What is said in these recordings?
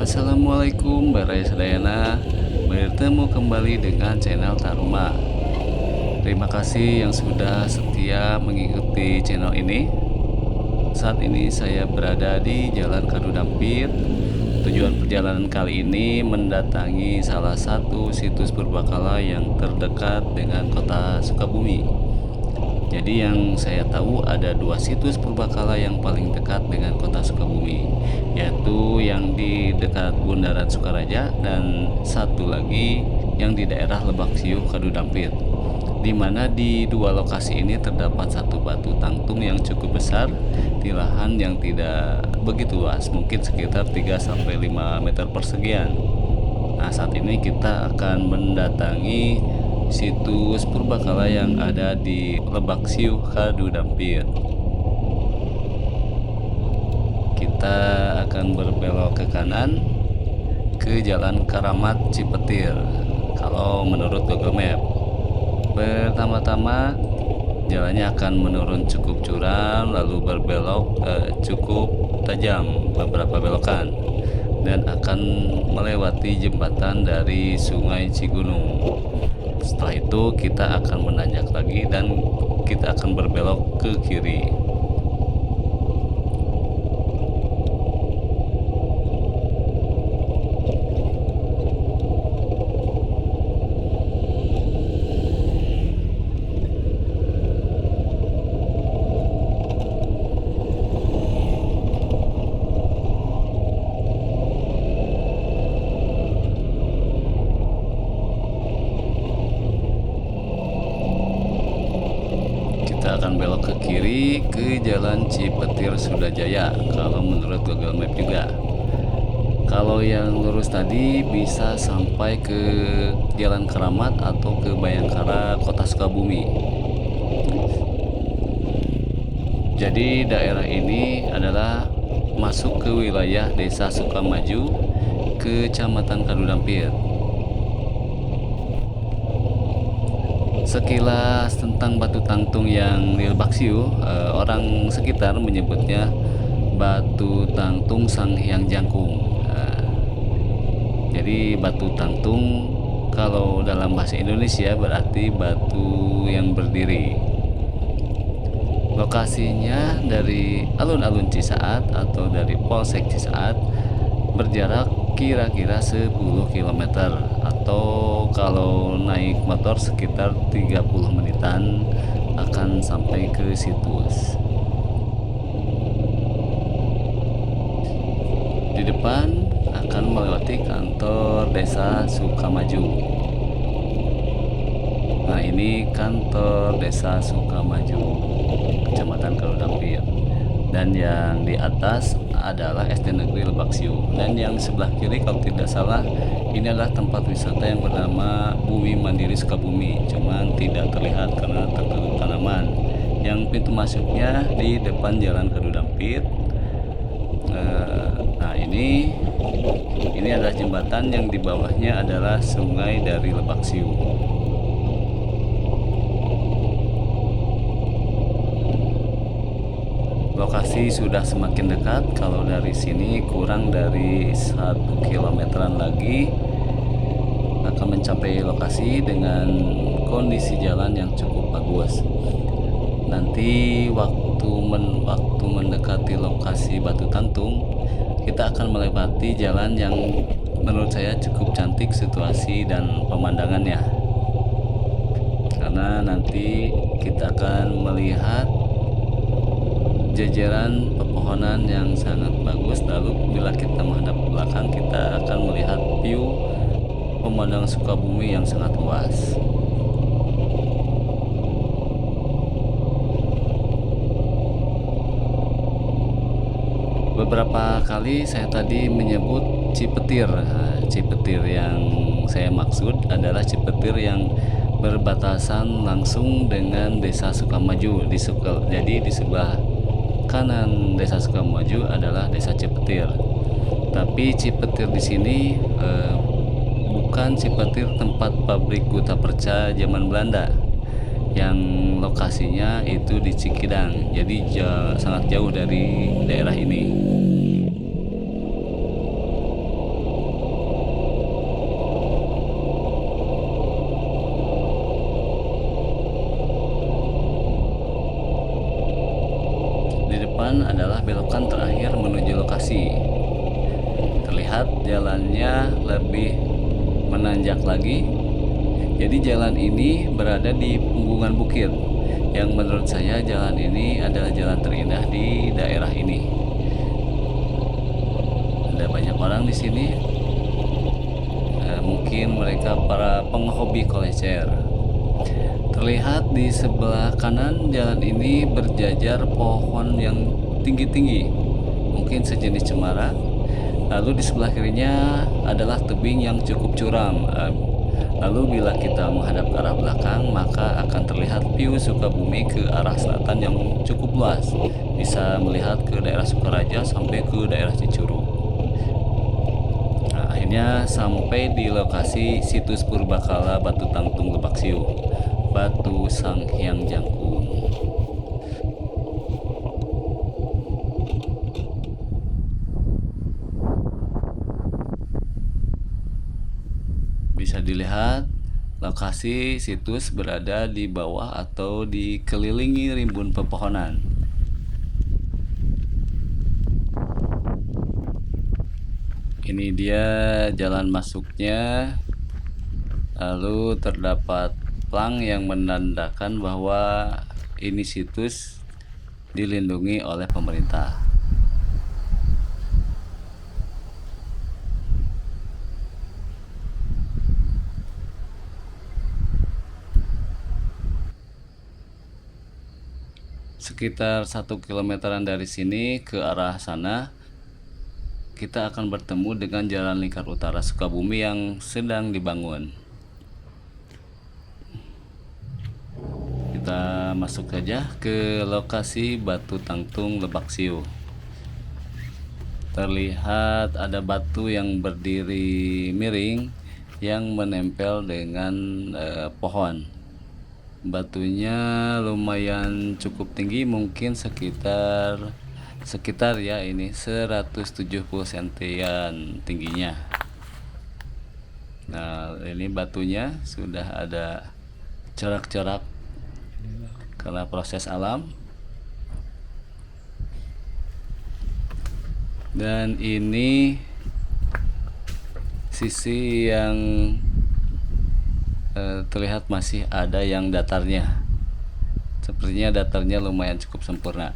Assalamualaikum Barai Sadayana. Bertemu kembali dengan channel Taruma. Terima kasih yang sudah setia mengikuti channel ini. Saat ini saya berada di Jalan Kadu Dampit. Tujuan perjalanan kali ini mendatangi salah satu situs purbakala yang terdekat dengan kota Sukabumi. Jadi yang saya tahu ada dua situs purbakala yang paling dekat dengan kota Sukabumi, yaitu yang di dekat Bundaran Sukaraja dan satu lagi yang di daerah Lebak Siuh Kadu Dampit. Di mana di dua lokasi ini terdapat satu batu tangtung yang cukup besar di lahan yang tidak begitu luas, mungkin sekitar 3-5 meter persegian. Nah, saat ini kita akan mendatangi situs purbakala yang ada di Lebak Siuh Kadu Dampit. Kita akan berbelok ke kanan ke Jalan Karamat Cipetir kalau menurut Google Map. Pertama-tama jalannya akan menurun cukup curam, lalu berbelok cukup tajam beberapa belokan, dan akan melewati jembatan dari Sungai Cigunung. Setelah itu kita akan menanjak lagi dan kita akan berbelok ke kiri. Kita akan belok ke kiri ke Jalan Cipetir Sudajaya kalau menurut Google Map juga. Kalau yang lurus tadi bisa sampai ke Jalan Keramat atau ke Bayangkara Kota Sukabumi. Jadi daerah ini adalah masuk ke wilayah Desa Sukamaju, Kecamatan Kadu Dampit. Sekilas tentang batu tangtung yang di Lebak Siuh, orang sekitar menyebutnya batu tangtung Sang Hyang Jangkung. Jadi batu tangtung kalau dalam bahasa Indonesia berarti batu yang berdiri. Lokasinya dari alun-alun Cisaat atau dari Polsek Cisaat berjarak kira-kira 10 km atau kalau naik motor sekitar 30 menitan akan sampai ke situs. Di depan akan melewati kantor Desa Sukamaju. Nah, ini kantor Desa Sukamaju, Kecamatan Kadu Dampit. Dan yang di atas adalah SD Negeri Lebak Siuh, dan yang sebelah kiri kalau tidak salah ini adalah tempat wisata yang bernama Bumi Mandiri Sukabumi, cuman tidak terlihat karena tertutup tanaman. Yang pintu masuknya di depan Jalan Kadu Dampit. Nah, ini adalah jembatan yang di bawahnya adalah sungai dari Lebak Siuh. Lokasi sudah semakin dekat. Kalau dari sini kurang dari 1 kilometeran lagi akan mencapai lokasi dengan kondisi jalan yang cukup bagus. Nanti waktu mendekati lokasi batu tangtung, kita akan melewati jalan yang menurut saya cukup cantik situasi dan pemandangannya, karena nanti kita akan melihat jajaran pepohonan yang sangat bagus. Lalu bila kita menghadap ke belakang, kita akan melihat view pemandangan Sukabumi yang sangat luas. Beberapa kali saya tadi menyebut Cipetir. Cipetir yang saya maksud adalah Cipetir yang berbatasan langsung dengan Desa Sukamaju. Jadi di sebelah kanan Desa Sukamaju adalah Desa Cipetir. Tapi Cipetir di sini bukan Cipetir tempat pabrik Guta Perca zaman Belanda, yang lokasinya itu di Cikidang. Jadi sangat jauh dari daerah ini. adalah belokan terakhir menuju lokasi. Terlihat jalannya lebih menanjak lagi. Jadi jalan ini berada di punggungan bukit, yang menurut saya jalan ini adalah jalan terindah di daerah ini. Ada banyak orang di sini. Mungkin mereka para penghobi kolecer. Terlihat di sebelah kanan jalan ini berjajar pohon yang tinggi-tinggi, mungkin sejenis cemara. Lalu di sebelah kirinya adalah tebing yang cukup curam. Lalu bila kita menghadap ke arah belakang, maka akan terlihat view Sukabumi ke arah selatan yang cukup luas. Bisa melihat ke daerah Sukaraja sampai ke daerah Cicurug. Nah, akhirnya sampai di lokasi situs Purbakala Batu Tangtung Lebak Siu, Batu Sanghyang Jangkung. Bisa dilihat lokasi situs berada di bawah atau dikelilingi rimbun pepohonan. Ini dia jalan masuknya. Lalu terdapat plang yang menandakan bahwa ini situs dilindungi oleh pemerintah. Sekitar 1 kilometeran dari sini ke arah sana, kita akan bertemu dengan Jalan Lingkar Utara Sukabumi yang sedang dibangun. Kita masuk saja ke lokasi Batu Tangtung Lebak Siu. Terlihat ada batu yang berdiri miring yang menempel dengan pohon. Batunya lumayan cukup tinggi, mungkin sekitar ya ini 170 sentian tingginya. Nah, ini batunya sudah ada corak-corak karena proses alam. Dan ini sisi yang terlihat masih ada yang datarnya. Sepertinya datarnya lumayan cukup sempurna.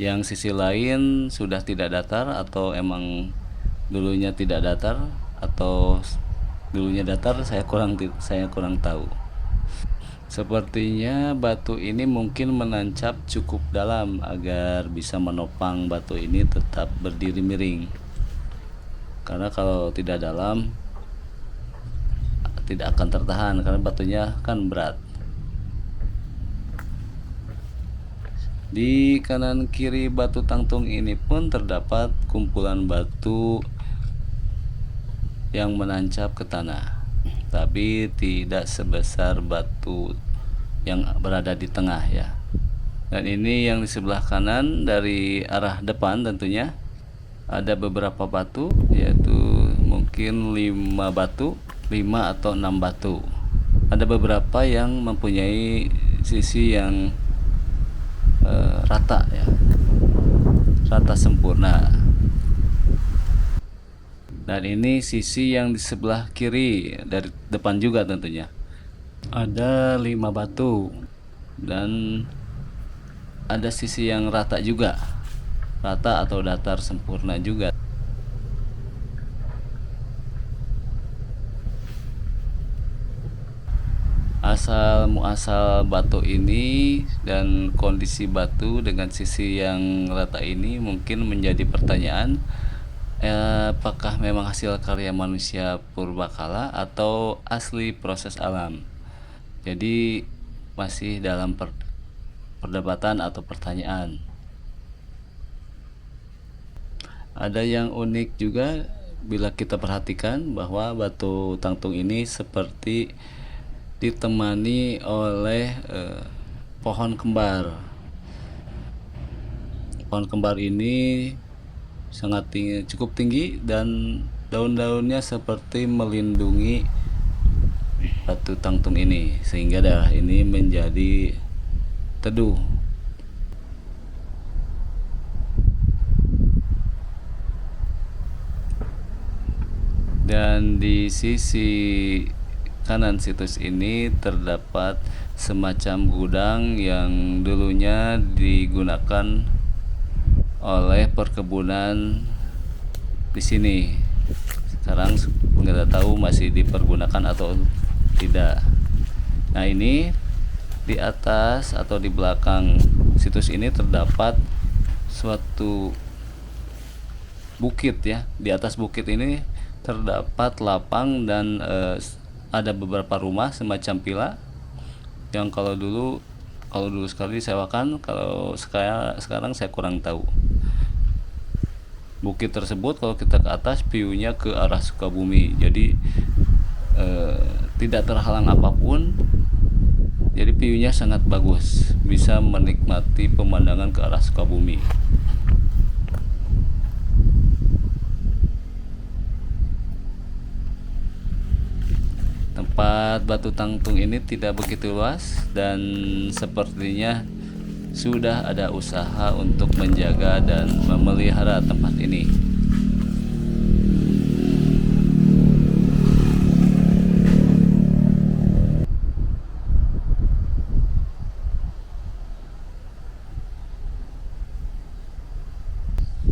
Yang sisi lain sudah tidak datar, atau emang dulunya tidak datar, atau dulunya datar, saya kurang tahu. Sepertinya batu ini mungkin menancap cukup dalam agar bisa menopang batu ini tetap berdiri miring. Karena kalau tidak dalam tidak akan tertahan karena batunya kan berat. Di kanan kiri Batu Tangtung ini pun terdapat kumpulan batu yang menancap ke tanah, tapi tidak sebesar batu yang berada di tengah ya. Dan ini yang di sebelah kanan dari arah depan tentunya ada beberapa batu, yaitu mungkin 5 atau 6 batu. Ada beberapa yang mempunyai sisi yang rata ya, rata sempurna. Dan ini sisi yang di sebelah kiri dari depan juga tentunya. Ada 5 batu dan ada sisi yang rata juga, rata atau datar sempurna juga. Asal muasal batu ini dan kondisi batu dengan sisi yang rata ini mungkin menjadi pertanyaan, apakah memang hasil karya manusia purbakala atau asli proses alam. Jadi masih dalam perdebatan atau pertanyaan. Ada yang unik juga bila kita perhatikan bahwa Batu Tangtung ini seperti ditemani oleh pohon kembar. Pohon kembar ini sangat tinggi, cukup tinggi, dan daun-daunnya seperti melindungi Batu Tangtung ini sehingga daerah ini menjadi teduh. Dan di sisi kanan situs ini terdapat semacam gudang yang dulunya digunakan oleh perkebunan di sini. Sekarang nggak tahu masih dipergunakan atau tidak. Nah, ini di atas atau di belakang situs ini terdapat suatu bukit ya. Di atas bukit ini terdapat lapang dan ada beberapa rumah semacam villa yang kalau dulu sekali disewakan, kalau sekarang saya kurang tahu. Bukit tersebut kalau kita ke atas view-nya ke arah Sukabumi, jadi tidak terhalang apapun, jadi view-nya sangat bagus, bisa menikmati pemandangan ke arah Sukabumi. Tempat Batu Tangtung ini tidak begitu luas dan sepertinya sudah ada usaha untuk menjaga dan memelihara tempat ini.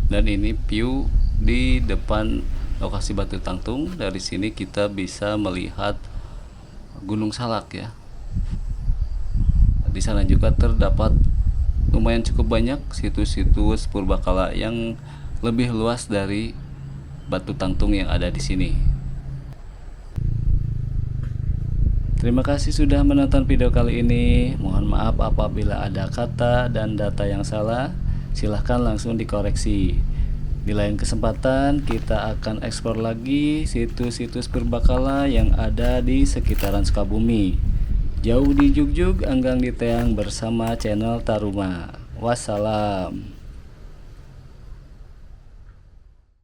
Dan ini view di depan lokasi Batu Tangtung. Dari sini kita bisa melihat Gunung Salak ya. Di sana juga terdapat lumayan cukup banyak situs-situs purbakala yang lebih luas dari Batu Tangtung yang ada di sini. Terima kasih sudah menonton video kali ini. Mohon maaf apabila ada kata dan data yang salah. Silahkan langsung dikoreksi. Di lain kesempatan kita akan eksplor lagi situs-situs purbakala yang ada di sekitaran Sukabumi. Jauh di Jugjug, Anggang di Teang bersama channel Taruma. Wassalam.